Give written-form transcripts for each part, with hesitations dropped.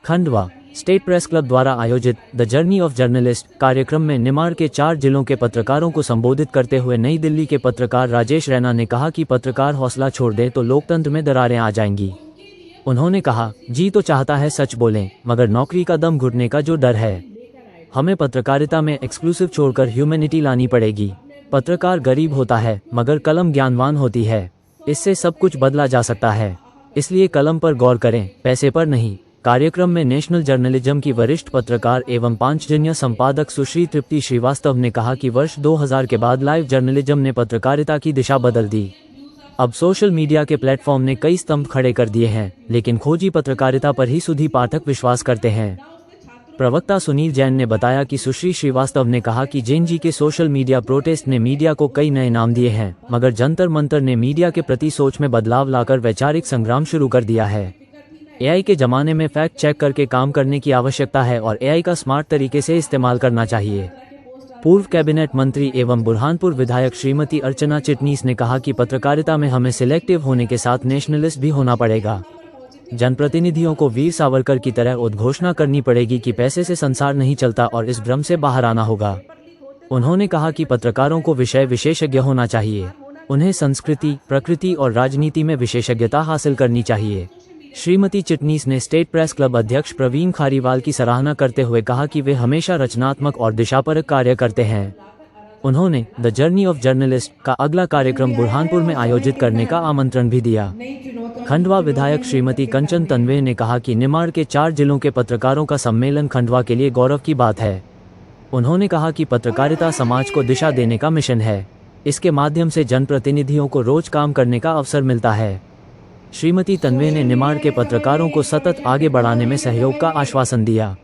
Khandwa state press club द्वारा आयोजित the journey of journalist कार्यक्रम में निमाड़ के 4 जिलों के पत्रकारों को संबोधित करते हुए नई दिल्ली के पत्रकार राजेश रैना ने कहा कि पत्रकार हौसला छोड़ दें तो लोकतंत्र में दरारें आ जाएंगी। उन्होंने कहा, जी तो चाहता है सच बोलें, मगर नौकरी का दम घुटने का जो डर है। हमें पत्रकारिता में एक्सक्लूसिव छोड़कर ह्यूमैनिटी लानी पड़ेगी। पत्रकार गरीब होता है मगर कलम ज्ञानवान होती है। इससे सब कुछ बदला जा सकता है, इसलिए कलम पर गौर करें, पैसे पर नहीं। कार्यक्रम में नेशनल जर्नलिज्म की वरिष्ठ पत्रकार एवं पांचजन्य संपादक सुश्री तृप्ति श्रीवास्तव ने कहा कि वर्ष 2000 के बाद लाइव जर्नलिज्म ने पत्रकारिता की दिशा बदल दी। अब सोशल मीडिया के प्लेटफॉर्म ने कई स्तंभ खड़े कर दिए हैं, लेकिन खोजी पत्रकारिता पर ही सुधी पाठक विश्वास करते हैं। प्रवक्ता सुनील जैन ने बताया कि सुश्री श्रीवास्तव ने कहा कि जैन जी के सोशल मीडिया प्रोटेस्ट ने मीडिया को कई नए नाम दिए हैं, मगर जंतर मंतर ने मीडिया के प्रति सोच में बदलाव लाकर वैचारिक संग्राम शुरू कर दिया है। एआई के जमाने में फैक्ट चेक करके काम करने की आवश्यकता है और एआई का स्मार्ट तरीके से इस्तेमाल करना चाहिए। पूर्व कैबिनेट मंत्री एवं बुरहानपुर विधायक श्रीमती अर्चना चिटनीस ने कहा कि पत्रकारिता में हमें सिलेक्टिव होने के साथ नेशनलिस्ट भी होना पड़ेगा। जनप्रतिनिधियों को वीर सावरकर की तरह उद्घोषणा करनी पड़ेगी कि पैसे से संसार नहीं चलता और इस भ्रम से बाहर आना होगा। उन्होंने कहा कि पत्रकारों को विषय विशेषज्ञ होना चाहिए। उन्हें संस्कृति, प्रकृति और राजनीति में विशेषज्ञता हासिल करनी चाहिए। श्रीमती चिटनीस ने स्टेट प्रेस क्लब अध्यक्ष प्रवीण खारीवाल की सराहना करते हुए कहा कि वे हमेशा रचनात्मक और दिशापरक कार्य करते हैं। उन्होंने द जर्नी ऑफ जर्नलिस्ट का अगला कार्यक्रम बुरहानपुर में आयोजित करने का आमंत्रण भी दिया। खंडवा विधायक श्रीमती कंचन तन्वे ने कहा कि निमाड़ के 4 जिलों के पत्रकारों का सम्मेलन खंडवा के लिए गौरव की बात है। उन्होंने कहा कि पत्रकारिता समाज को दिशा देने का मिशन है। इसके माध्यम से जनप्रतिनिधियों को रोज काम करने का अवसर मिलता है। श्रीमती तन्वे ने निमाड़ के पत्रकारों को सतत आगे बढ़ाने में सहयोग का आश्वासन दिया।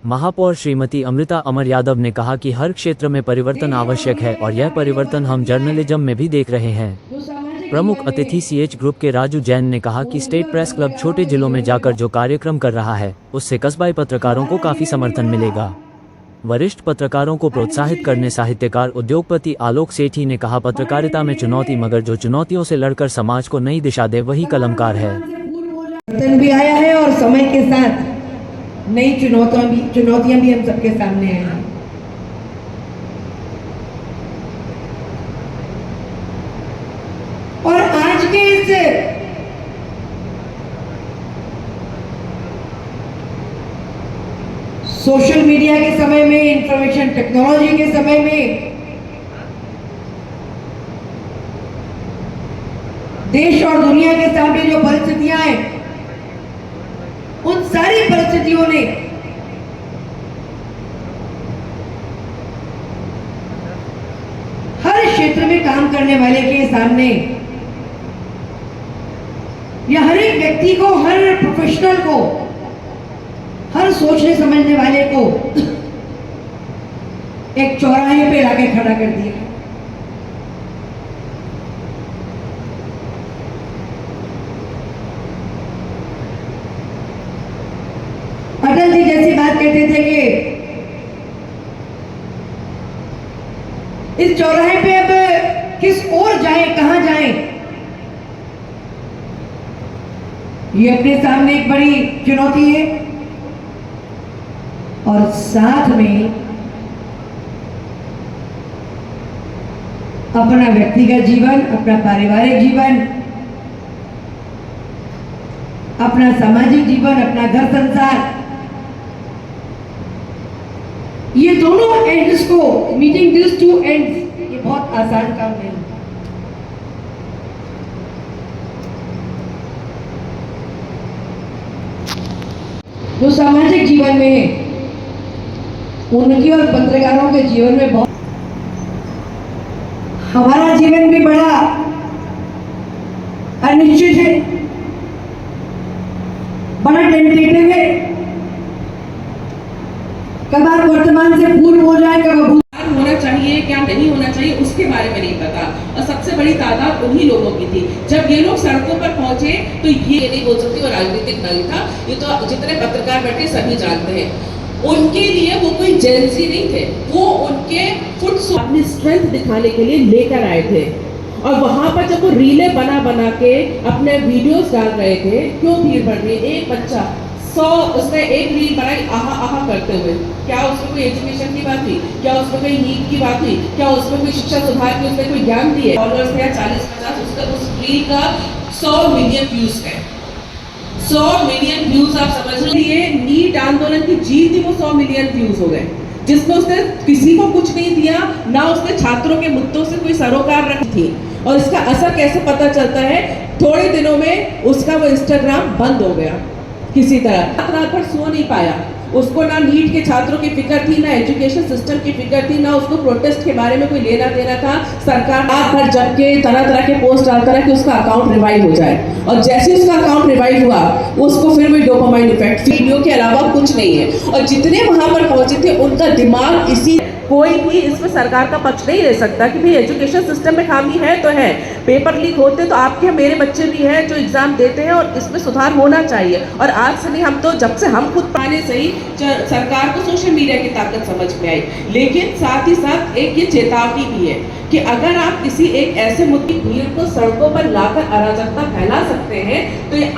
महापौर श्रीमती अमृता अमर यादव ने कहा कि हर क्षेत्र में परिवर्तन आवश्यक है और यह परिवर्तन हम जर्नलिज्म में भी देख रहे हैं। प्रमुख अतिथि सीएच ग्रुप के राजू जैन ने कहा कि स्टेट प्रेस क्लब छोटे जिलों में जाकर जो कार्यक्रम कर रहा है, उससे कस्बाई पत्रकारों को काफी समर्थन मिलेगा। वरिष्ठ पत्रकारों को प्रोत्साहित करने साहित्यकार उद्योगपति आलोक सेठी ने कहा, पत्रकारिता में चुनौती, मगर जो चुनौतियों से लड़कर समाज को नई दिशा दे वही कलमकार है। परिवर्तन भी आया है और समय के साथ नई चुनौतियां भी हम सबके सामने हैं। और आज के इस सोशल मीडिया के समय में, इंफॉर्मेशन टेक्नोलॉजी के समय में देश और दुनिया के सामने जो परिस्थितियां हैं, उन सारी परिस्थितियों ने हर क्षेत्र में काम करने वाले के सामने या हर एक व्यक्ति को, हर प्रोफेशनल को, हर सोचने समझने वाले को एक चौराहे पे लाके खड़ा कर दिया। अटल जी जैसी बात कहते थे कि इस चौराहे पे अब किस ओर जाए, कहां जाए, ये अपने सामने एक बड़ी चुनौती है। और साथ में अपना व्यक्तिगत जीवन, अपना पारिवारिक जीवन, अपना सामाजिक जीवन, अपना घर संसार, ये दोनों एंड्स को, मीटिंग दिस 2 एंड्स, ये बहुत आसान काम नहीं। जो सामाजिक जीवन में उनकी और पत्रकारों के जीवन में बहुत, हमारा जीवन भी बड़ा अनिश्चित है, बड़ा टेंटेटिव है। कब आप वर्तमान से पूर्व हो जाए, कब होना चाहिए, क्या नहीं होना चाहिए, उसके बारे में नहीं पता। और सबसे बड़ी तादाद उन्हीं लोगों की थी। जब ये लोग सड़कों पर पहुंचे तो ये नहीं बोल सकती और राजनीतिक नहीं था, ये तो जितने पत्रकार बैठे सभी जानते हैं। उनके लिए वो कोई जेंसी नहीं थे, वो उनके फुट अपनी स्ट्रेंथ दिखाने के लिए लेकर आए थे। और वहां पर जब वो रीले बना बना के अपने वीडियोस डाल रहे थे, क्यों भीड़ बढ़ रही है, एक बच्चा 100 उसने एक रील बनाई आहा आहा करते हुए। क्या उसमें कोई एजुकेशन की बात हुई? क्या उसमें कोई नीट की बात हुई? क्या उसमें कोई शिक्षा सुधार की उसने कोई ज्ञान दिए? फॉलोअर्स या 40-50 उसका उस रील का 100 मिलियन व्यूज है। 100 मिलियन व्यूज आप समझ लो, ये नीट आंदोलन की जीत ही वो 100 मिलियन व्यूज हो गए, जिसमें उसने किसी को कुछ नहीं दिया, ना उसने छात्रों के मुद्दों से कोई सरोकार रखी थी। और इसका असर कैसे पता चलता है? थोड़े दिनों में उसका वो इंस्टाग्राम बंद हो गया किसी तरह। रात भर सो नहीं पाया, उसको ना नीट के छात्रों की फिक्र थी, ना एजुकेशन सिस्टम की फिक्र थी, ना उसको प्रोटेस्ट के बारे में कोई लेना देना था। सरकार रात भर जग के तरह तरह के पोस्ट डालता रहा कि उसका अकाउंट रिवाइव हो जाए, और जैसे उसका अकाउंट रिवाइव हुआ उसको फिर भी डोपामाइन इफेक्ट, वीडियो के अलावा कुछ नहीं है। और जितने वहां पर पहुंचे थे उनका दिमाग इसी, कोई भी इसमें सरकार का पक्ष नहीं ले सकता कि भाई एजुकेशन सिस्टम में खामी है तो है, पेपर लीक होते तो आपके मेरे बच्चे भी हैं जो एग्जाम देते हैं, और इसमें सुधार होना चाहिए। और आज से नहीं, हम तो जब से हम खुद पाने से ही सरकार को सोशल मीडिया की ताकत समझ में आई। लेकिन साथ ही साथ एक ये चेतावनी भी है कि अगर आप किसी एक ऐसे मुद्दे भीड़ को सड़कों पर लाकर अराजकता फैला सकते हैं तो ये